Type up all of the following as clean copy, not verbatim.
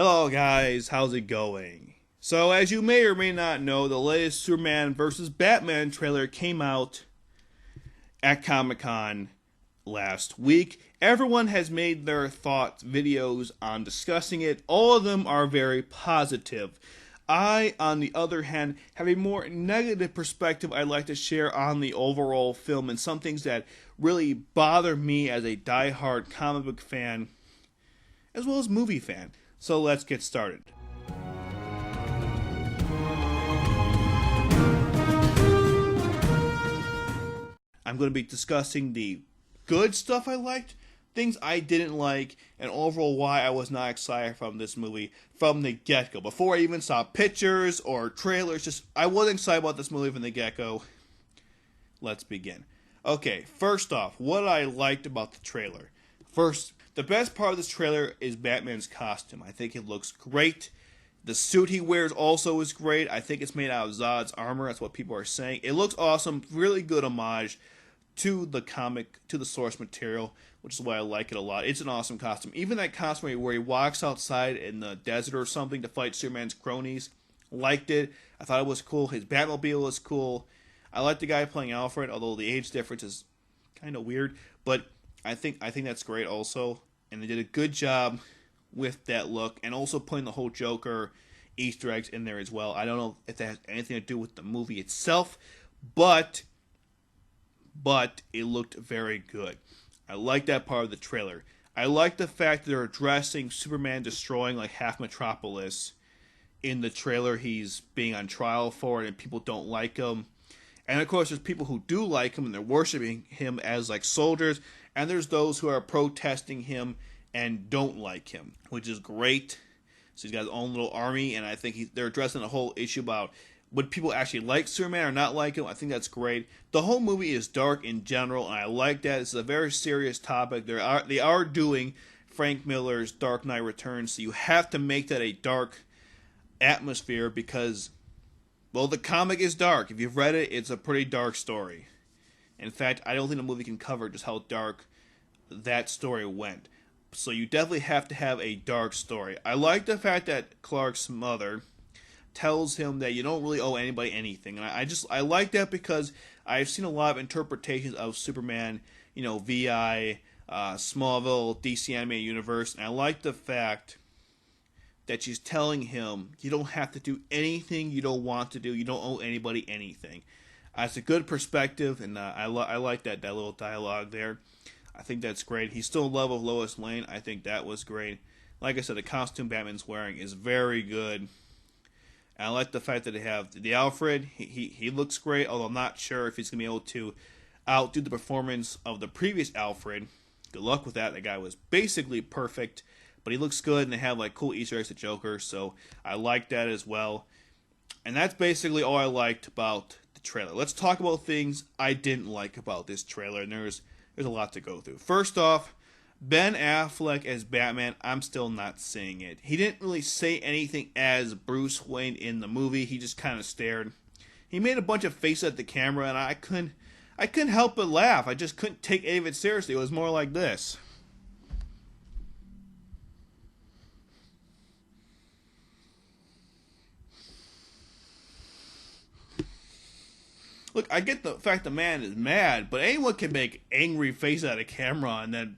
Hello guys, how's it going? So as you may or may not know, the latest Superman vs. Batman trailer came out at Comic-Con last week. Everyone has made their thoughts videos on discussing it. All of them are very positive. I, on the other hand, have a more negative perspective I'd like to share on the overall film and some things that really bother me as a die-hard comic book fan as well as movie fan. So let's get started. I'm going to be discussing the good stuff I liked, things I didn't like, and overall why I was not excited from this movie from the get-go. Before I even saw pictures or trailers, just I wasn't excited about this movie from the get-go. Let's begin. Okay, first off, what I liked about the trailer. First, the best part of this trailer is Batman's costume. I think it looks great. The suit he wears also is great. I think it's made out of Zod's armor. That's what people are saying. It looks awesome. Really good homage to the comic, to the source material, which is why I like it a lot. It's an awesome costume. Even that costume where he walks outside in the desert or something to fight Superman's cronies, liked it. I thought it was cool. His Batmobile is cool. I like the guy playing Alfred, although the age difference is kind of weird. But I think that's great also, and they did a good job with that look, and also putting the whole Joker Easter eggs in there as well. I don't know if that has anything to do with the movie itself, but it looked very good. I like that part of the trailer. I like the fact that they're addressing Superman destroying like half Metropolis in the trailer. He's being on trial for it, and people don't like him. And of course, there's people who do like him, and they're worshiping him as like soldiers. And there's those who are protesting him and don't like him, which is great. So he's got his own little army, and I think they're addressing the whole issue about would people actually like Superman or not like him. I think that's great. The whole movie is dark in general, and I like that. It's a very serious topic. They are doing Frank Miller's Dark Knight Returns, so you have to make that a dark atmosphere because, well, the comic is dark. If you've read it, it's a pretty dark story. In fact, I don't think the movie can cover just how dark that story went. So you definitely have to have a dark story. I like the fact that Clark's mother tells him that you don't really owe anybody anything. And I like that because I've seen a lot of interpretations of Superman, VI, Smallville, DC Animated Universe, and I like the fact that she's telling him you don't have to do anything you don't want to do. You don't owe anybody anything. It's a good perspective, and I like that little dialogue there. I think that's great. He's still in love with Lois Lane. I think that was great. Like I said, the costume Batman's wearing is very good. And I like the fact that they have the Alfred. He looks great, although I'm not sure if he's going to be able to outdo the performance of the previous Alfred. Good luck with that. That guy was basically perfect, but he looks good, and they have like cool Easter eggs to Joker, so I like that as well. And that's basically all I liked about the trailer. Let's talk about things I didn't like about this trailer, and there's a lot to go through. First off, Ben Affleck as Batman, I'm still not seeing it. He didn't really say anything as Bruce Wayne in the movie. He just kind of stared. He made a bunch of faces at the camera, and I couldn't help but laugh. I just couldn't take any of it seriously. It was more like this. Look, I get the fact the man is mad, but anyone can make angry face at a camera, and then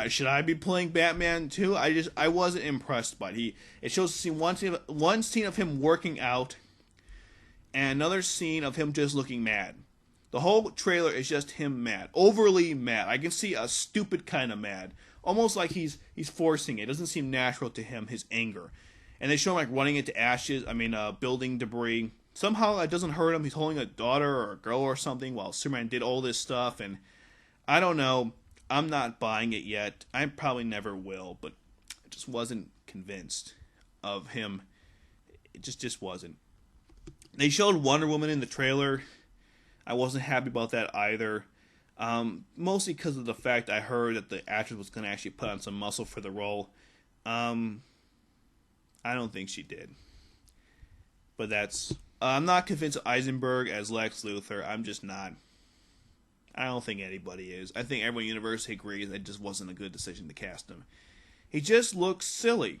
should I be playing Batman too? I wasn't impressed by it. It shows one scene of him working out, and another scene of him just looking mad. The whole trailer is just him mad, overly mad. I can see a stupid kind of mad, almost like he's forcing it. It doesn't seem natural to him, his anger. And they show him like running into ashes. Building debris. Somehow it doesn't hurt him. He's holding a daughter or a girl or something while Superman did all this stuff. And I don't know. I'm not buying it yet. I probably never will. But I just wasn't convinced of him. It just wasn't. They showed Wonder Woman in the trailer. I wasn't happy about that either. Mostly because of the fact I heard that the actress was going to actually put on some muscle for the role. I don't think she did. But I'm not convinced of Eisenberg as Lex Luthor. I'm just not. I don't think anybody is. I think everyone in the universe agrees that it just wasn't a good decision to cast him. He just looks silly.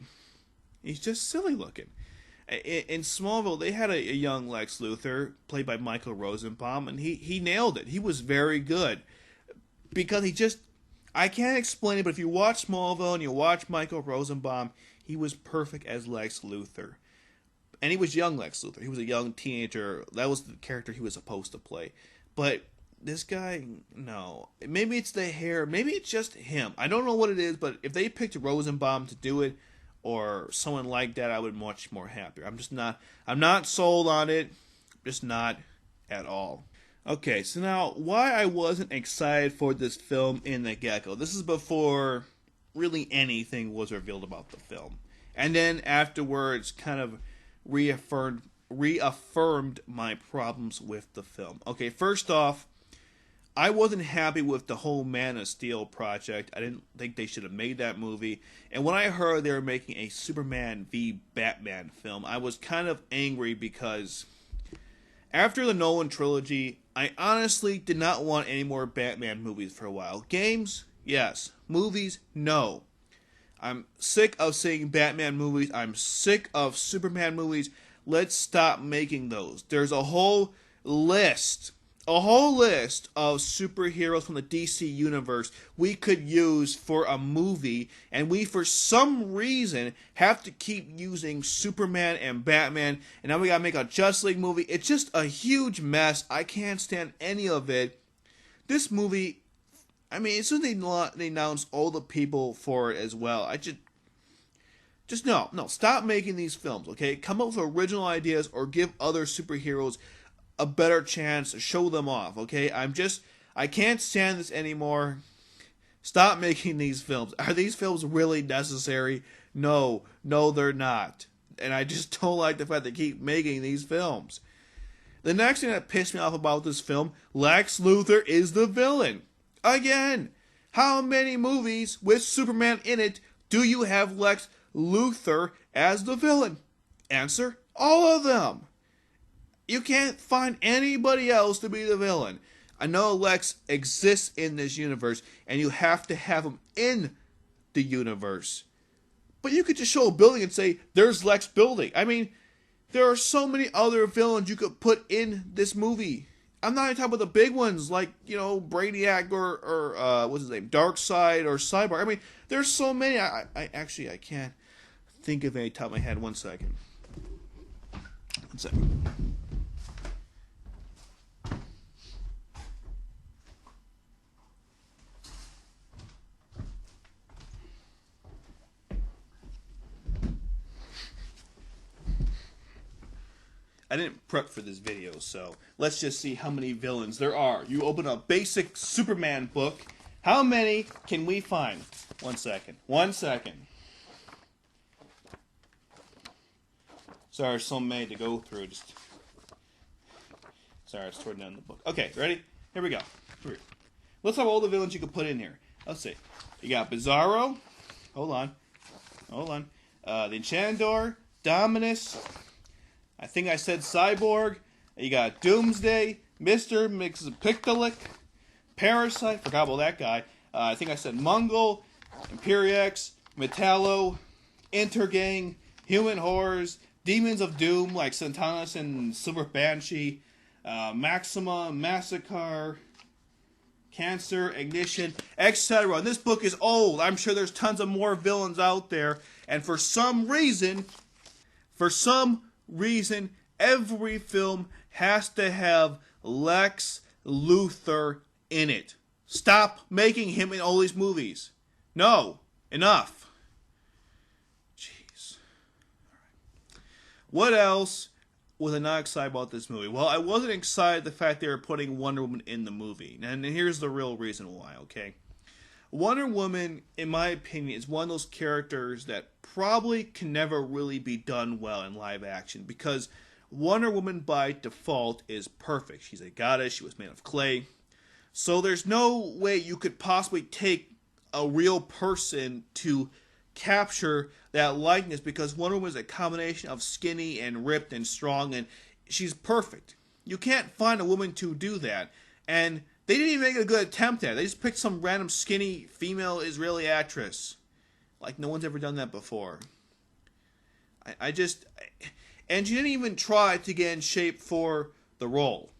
He's just silly looking. In Smallville, they had a young Lex Luthor played by Michael Rosenbaum, and he nailed it. He was very good because he just, I can't explain it, but if you watch Smallville and you watch Michael Rosenbaum, he was perfect as Lex Luthor. And he was young Lex Luthor. He was a young teenager. That was the character he was supposed to play. But this guy, no. Maybe it's the hair. Maybe it's just him. I don't know what it is, but if they picked Rosenbaum to do it, or someone like that, I would be much more happier. I'm not sold on it. Just not at all. Okay, so now, why I wasn't excited for this film in the get-go. This is before really anything was revealed about the film. And then afterwards, kind of reaffirmed my problems with the film. Okay, first off, I wasn't happy with the whole Man of Steel project. I didn't think they should have made that movie. And when I heard they were making a Superman v Batman film, I was kind of angry because after the Nolan trilogy, I honestly did not want any more Batman movies for a while. Games? Yes. Movies? No. I'm sick of seeing Batman movies. I'm sick of Superman movies. Let's stop making those. There's a whole list of superheroes from the DC universe we could use for a movie, and we, for some reason, have to keep using Superman and Batman, and now we gotta make a Justice League movie. It's just a huge mess. I can't stand any of it. This movie, I mean, as soon as they announced all the people for it as well, I just no, stop making these films, okay? Come up with original ideas or give other superheroes a better chance to show them off, okay? I can't stand this anymore. Stop making these films. Are these films really necessary? No, they're not. And I just don't like the fact they keep making these films. The next thing that pissed me off about this film, Lex Luthor is the villain. Again, how many movies with Superman in it do you have Lex Luthor as the villain? Answer, all of them. You can't find anybody else to be the villain. I know Lex exists in this universe, and you have to have him in the universe. But you could just show a building and say, there's Lex building. I mean, there are so many other villains you could put in this movie. I'm not even talking about the big ones like, Brainiac or what's his name, Darkseid or Cyborg. I mean, there's so many. I can't think of any top of my head. One second. I didn't prep for this video, so let's just see how many villains there are. You open a basic Superman book. How many can we find? One second. Sorry, there's so many to go through. Sorry, I was throwing down the book. Okay, ready? Here we go. Let's have all the villains you can put in here. Let's see. You got Bizarro. Hold on. The Enchanador. Dominus. I think I said Cyborg. You got Doomsday, Mr. Mxyzptlk, Parasite, forgot about that guy. I think I said Mongol, Imperiex, Metallo, Intergang, Human Horrors, Demons of Doom like Santanas and Silver Banshee, Maxima, Massacre, Cancer, Ignition, etc. And this book is old. I'm sure there's tons of more villains out there. And for some reason, every film has to have Lex Luthor in it. Stop making him in all these movies. No. Enough. Jeez. All right. What else was I not excited about this movie? Well, I wasn't excited the fact they were putting Wonder Woman in the movie. And here's the real reason why, okay? Wonder Woman, in my opinion, is one of those characters that probably can never really be done well in live action because Wonder Woman by default is perfect. She's a goddess. She was made of clay. So there's no way you could possibly take a real person to capture that likeness because Wonder Woman is a combination of skinny and ripped and strong, and she's perfect. You can't find a woman to do that. And they didn't even make a good attempt at it. They just picked some random skinny female Israeli actress. Like no one's ever done that before. I just, and she didn't even try to get in shape for the role.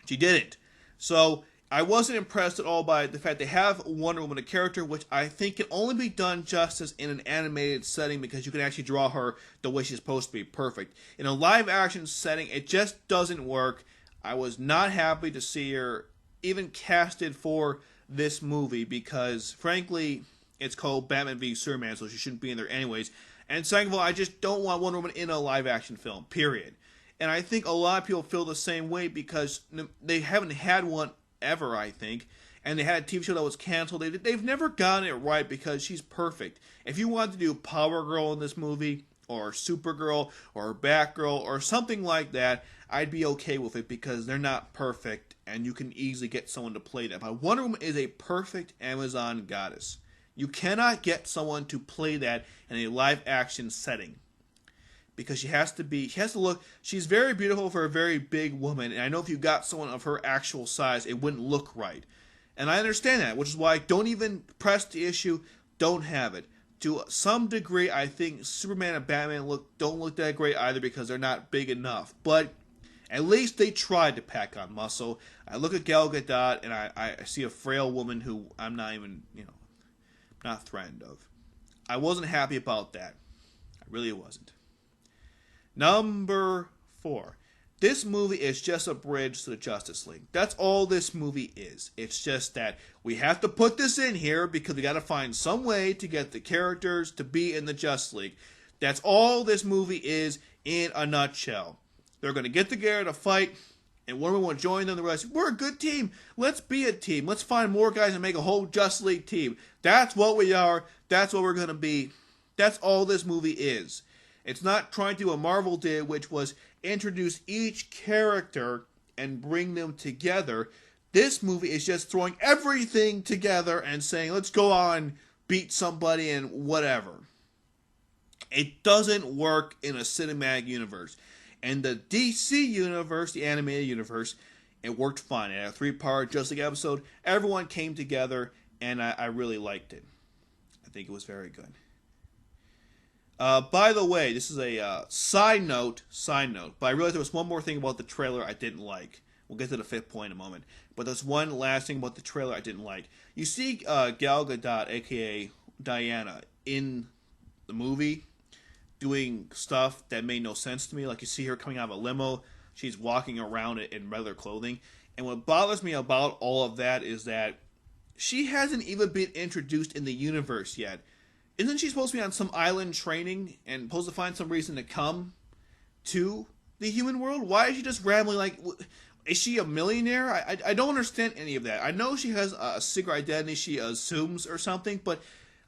She didn't. So I wasn't impressed at all by the fact they have Wonder Woman, a character which I think can only be done justice in an animated setting because you can actually draw her the way she's supposed to be, perfect. In a live action setting, it just doesn't work. I was not happy to see her even casted for this movie because, frankly, it's called Batman v Superman, so she shouldn't be in there anyways. And second of all, I just don't want Wonder Woman in a live action film, period. And I think a lot of people feel the same way because they haven't had one ever, I think. And they had a TV show that was canceled. They've never gotten it right because she's perfect. If you wanted to do Power Girl in this movie, or Supergirl, or Batgirl, or something like that, I'd be okay with it because they're not perfect and you can easily get someone to play that. But Wonder Woman is a perfect Amazon goddess. You cannot get someone to play that in a live action setting. Because she has to look, she's very beautiful for a very big woman, and I know if you got someone of her actual size, it wouldn't look right. And I understand that, which is why don't even press the issue, don't have it. To some degree, I think Superman and Batman don't look that great either because they're not big enough. But at least they tried to pack on muscle. I look at Gal Gadot, and I see a frail woman who I'm not even, not threatened of. I wasn't happy about that. I really wasn't. Number 4. This movie is just a bridge to the Justice League. That's all this movie is. It's just that we have to put this in here because we got to find some way to get the characters to be in the Justice League. That's all this movie is in a nutshell. They're going to get together to fight, and Wonder Woman will join them. The rest, we're a good team. Let's be a team. Let's find more guys and make a whole Justice League team. That's what we are. That's what we're going to be. That's all this movie is. It's not trying to do what Marvel did, which was introduce each character and bring them together. This movie is just throwing everything together and saying, let's go on, beat somebody and whatever. It doesn't work in a cinematic universe. And the DC universe, the animated universe, it worked fine. It had a 3-part Justice League episode. Everyone came together, and I really liked it. I think it was very good. By the way, this is a side note, but I realized there was one more thing about the trailer I didn't like. We'll get to the 5th point in a moment. But there's one last thing about the trailer I didn't like. You see Gal Gadot, a.k.a. Diana, in the movie doing stuff that made no sense to me. Like you see her coming out of a limo. She's walking around in regular clothing. And what bothers me about all of that is that she hasn't even been introduced in the universe yet. Isn't she supposed to be on some island training and supposed to find some reason to come to the human world? Why is she just rambling like... Is she a millionaire? I don't understand any of that. I know she has a secret identity she assumes or something, but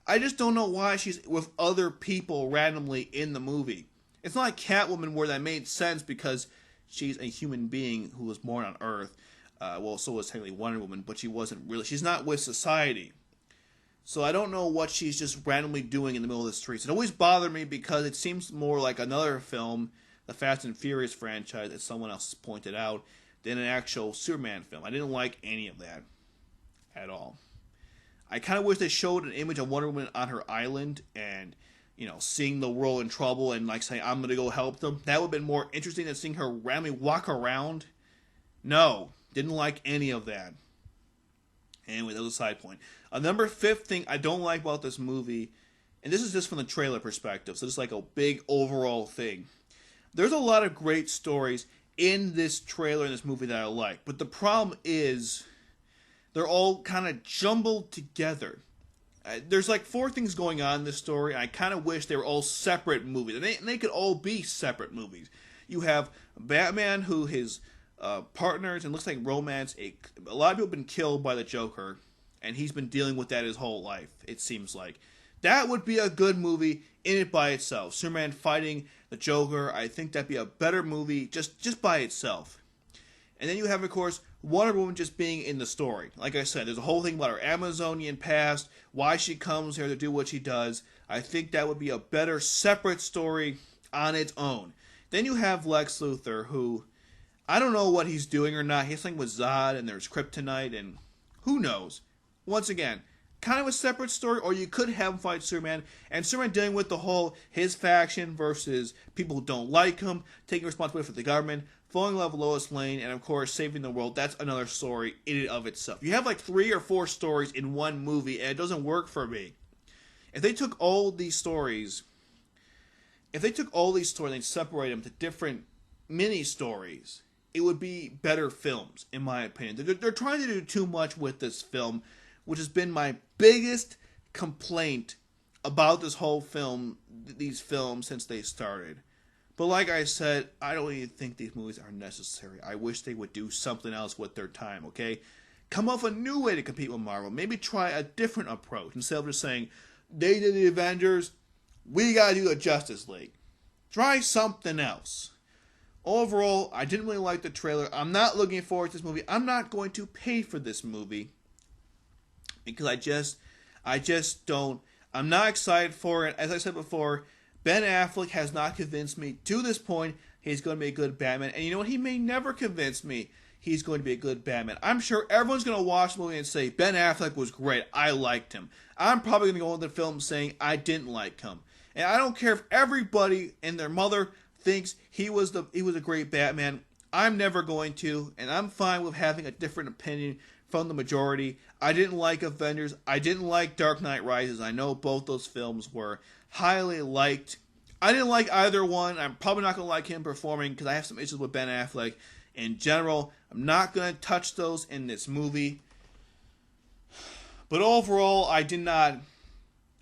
I just don't know why she's with other people randomly in the movie. It's not like Catwoman where that made sense because she's a human being who was born on Earth. Well, so was technically Wonder Woman, but she wasn't really... She's not with society. So I don't know what she's just randomly doing in the middle of the streets. It always bothered me because it seems more like another film, the Fast and Furious franchise, that someone else pointed out, than an actual Superman film. I didn't like any of that at all. I kind of wish they showed an image of Wonder Woman on her island and, seeing the world in trouble and like saying, I'm going to go help them. That would have been more interesting than seeing her randomly walk around. No, didn't like any of that. Anyway, that was a side point. Number 5th thing I don't like about this movie, and this is just from the trailer perspective, so it's like a big overall thing. There's a lot of great stories in this trailer, in this movie that I like, but the problem is they're all kind of jumbled together. There's like 4 things going on in this story, and I kind of wish they were all separate movies. And they could all be separate movies. You have Batman, who his partners and looks like romance. A lot of people have been killed by the Joker, and he's been dealing with that his whole life, it seems like. That would be a good movie in it by itself. Superman fighting the Joker, I think that'd be a better movie just by itself. And then you have, of course, Wonder Woman just being in the story. Like I said, there's a whole thing about her Amazonian past, why she comes here to do what she does. I think that would be a better separate story on its own. Then you have Lex Luthor, who... I don't know what he's doing or not. He's playing with Zod, and there's Kryptonite, and who knows? Once again, kind of a separate story, or you could have him fight Superman, and Superman dealing with the whole his faction versus people who don't like him, taking responsibility for the government, falling in love with Lois Lane, and of course saving the world. That's another story in and of itself. You have like 3 or 4 stories in one movie, and it doesn't work for me. If they took all these stories, and separate them to different mini stories, it would be better films, in my opinion. They're trying to do too much with this film, which has been my biggest complaint about this whole film, these films, since they started. But like I said, I don't even think these movies are necessary. I wish they would do something else with their time, okay? Come up with a new way to compete with Marvel. Maybe try a different approach. Instead of just saying, they did the Avengers, we gotta do the Justice League. Try something else. Overall, I didn't really like the trailer. I'm not looking forward to this movie. I'm not going to pay for this movie because I just don't. I'm not excited for it. As I said before, Ben Affleck has not convinced me to this point he's going to be a good Batman. And you know what? He may never convince me he's going to be a good Batman. I'm sure everyone's going to watch the movie and say, Ben Affleck was great. I liked him. I'm probably going to go into the film saying I didn't like him. And I don't care if everybody and their mother thinks he was a great Batman. I'm never going to, and I'm fine with having a different opinion from the majority. I didn't like Avengers. I didn't like Dark Knight Rises. I know both those films were highly liked. I didn't like either one. I'm probably not going to like him performing because I have some issues with Ben Affleck in general. I'm not going to touch those in this movie. But overall, I did not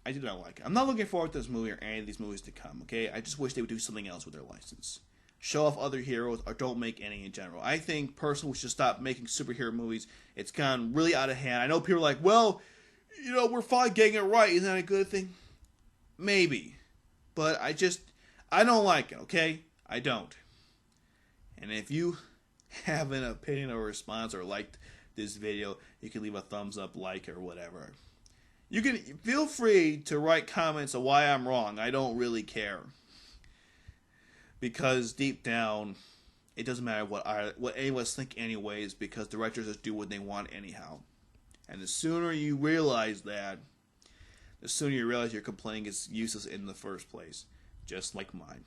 like it. I'm not looking forward to this movie or any of these movies to come, okay? I just wish they would do something else with their license. Show off other heroes or don't make any in general. I think personally we should stop making superhero movies. It's gone really out of hand. I know people are like, well, you know, we're finally getting it right. Isn't that a good thing? Maybe. But I don't like it, okay? I don't. And if you have an opinion or response or liked this video, you can leave a thumbs up, like, or whatever. You can feel free to write comments of why I'm wrong. I don't really care. Because deep down, it doesn't matter what any of us think anyways, because directors just do what they want anyhow. And the sooner you realize that, the sooner you realize your complaining is useless in the first place. Just like mine.